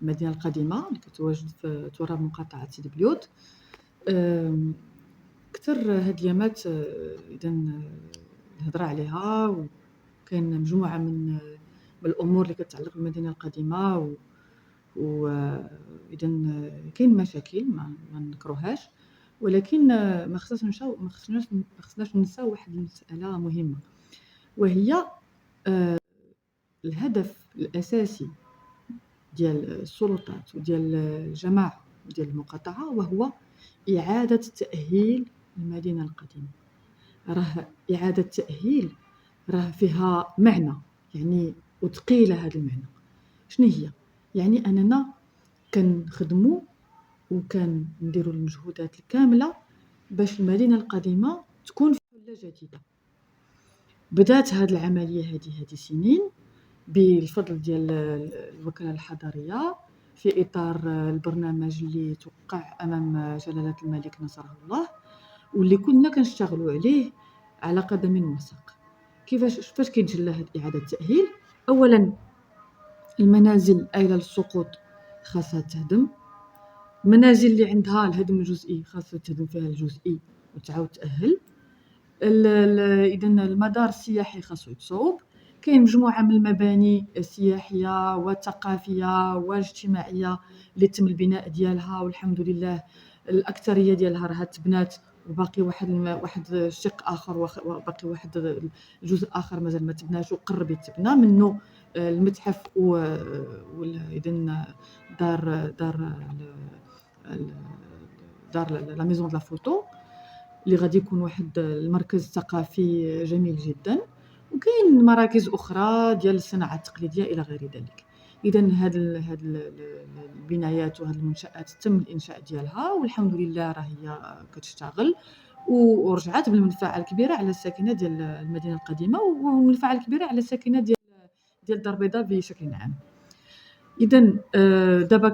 المدينة القديمة اللي كتواجد في تراب مقاطعة سيدي بليوت. كثر هاد اليامات إذا الهضرة عليها، وكاين مجموعة من الأمور اللي كتعلق بالمدينة القديمة، إذا كاين مشاكل ما نكروهاش، ولكن ما خصناش ننساو واحد المسألة مهمة، وهي الهدف الأساسي ديال السلطات وديال الجماعة وديال المقاطعة، وهو إعادة تأهيل المدينة القديمة. راه إعادة تأهيل راه فيها معنى، يعني وثقيلة هذا المعنى. شنو هي؟ يعني أننا كنخدموا وكنديروا المجهودات الكاملة باش المدينة القديمة تكون في حلة جديدة. بدات هذه العملية هذه سنين بالفضل ديال الوكالة الحضرية في إطار البرنامج اللي توقع أمام جلالة الملك نصره الله، واللي كنا كنشتغلوا عليه على قدم وساق. فاش كيتجلى هذه إعادة التأهيل؟ أولا المنازل آيلة للسقوط خاصها تهدم، منازل اللي عندها الهدم الجزئي خاصها تهدم فيها الجزئي وتعاود تأهل. إذا المدار السياحي خاصو يتصوب. كاين مجموعة من المباني السياحية والثقافية والاجتماعية اللي تم البناء ديالها، والحمد لله الأكثرية ديالها راها تبنات، وباقي واحد الشق آخر، وباقي واحد الجزء آخر مازال ما تبناش وقرب يتبنى منه. المتحف إذن دار لا ميزون دو لا فوتو اللي غادي يكون واحد المركز ثقافي جميل جدا، وكاين مراكز اخرى ديال الصناعه التقليديه الى غير ذلك. اذا هاد البنايات وهاد المنشات تم الانشاء ديالها، والحمد لله راه هي كتشتغل ورجعت بالمنفعه الكبيره على الساكنه ديال المدينه القديمه، والمنفعه الكبيره على الساكنه ديال الدار البيضاء بشكل عام. اذا دابا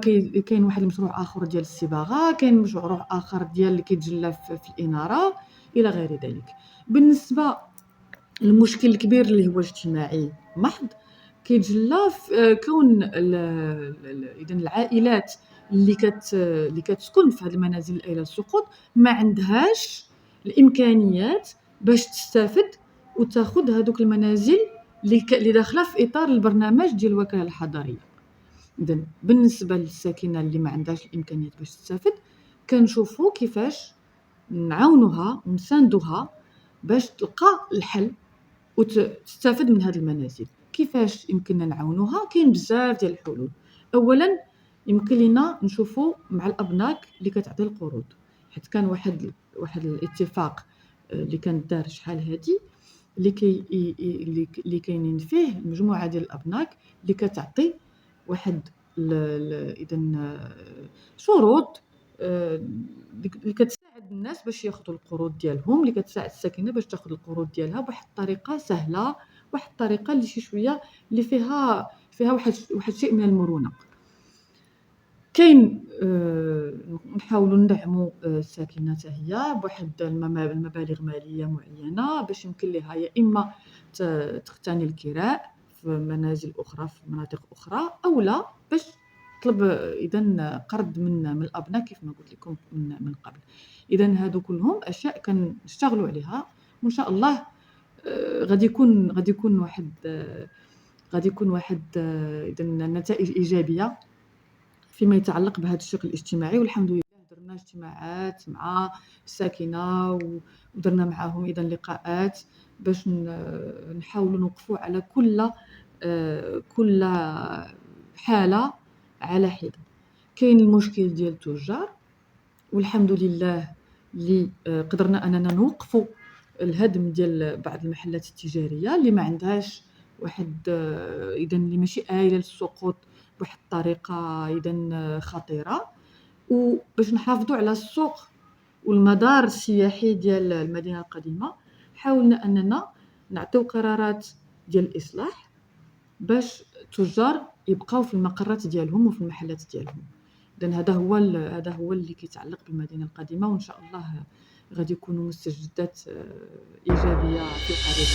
كاين واحد المشروع اخر ديال الصباغه، كاين مشروع اخر ديال اللي كيتجلى في الاناره الى غير ذلك. بالنسبه للمشكل الكبير اللي هو اجتماعي محض، كيتجلى في كون اذا العائلات اللي كتسكن في هذه المنازل الآيلة للسقوط ما عندهاش الامكانيات باش تستافد وتاخذ هذوك المنازل اللي داخله في اطار البرنامج ديال الوكاله الحضريه. إذن بالنسبة للساكنة اللي ما عندهاش الإمكانيات باش تستافد، كنشوفوا كيفاش نعاونوها ونساندوها باش تلقى الحل وتستافد من هذه المنازل. كيفاش يمكننا نعاونوها؟ كاين بزاف ديال الحلول. أولا يمكن لنا نشوفوا مع الأبناك اللي كتعطي القروض، حيت كان واحد الاتفاق اللي كان دار شحال هادي اللي كاينين فيه مجموعة ديال الأبناك اللي كتعطي واحد إذن شروط اللي كتساعد الناس باش ياخذوا القروض ديالهم، اللي كتساعد الساكنه باش تاخذ القروض ديالها بواحد الطريقه سهله، واحد الطريقه اللي شي شويه اللي فيها واحد شيء من المرونه. كاين نحاولوا ندعموا الساكنه حتى هي بواحد المبالغ ماليه معينه باش يمكن لها يا اما تقتني الكراء في منازل اخرى في مناطق اخرى، او لا باش تطلب اذا قرض من الابناء كيف ما قلت لكم من قبل. اذا هادو كلهم اشياء كنشتغلوا عليها، وان شاء الله غادي يكون واحد اذا نتائج ايجابيه فيما يتعلق بهذا الشق الاجتماعي. والحمد لله درنا اجتماعات مع الساكنه ودرنا معهم اذا لقاءات باش نحاولوا نوقفوا على كل حاله على حده. كاين المشكل ديال التجار، والحمد لله اللي قدرنا اننا نوقفوا الهدم ديال بعض المحلات التجاريه اللي ما عندهاش واحد اذا اللي ماشي آيلة للسقوط بواحد الطريقه اذا خطيره، وباش نحافظوا على السوق والمدار السياحي ديال المدينه القديمه حاولنا اننا نعطيو قرارات ديال الاصلاح باش التجار يبقاو في المقرات ديالهم وفي المحلات ديالهم. اذا هذا هو اللي كيتعلق بالمدينه القديمه، وان شاء الله غادي يكونوا مستجدات ايجابيه في القريب.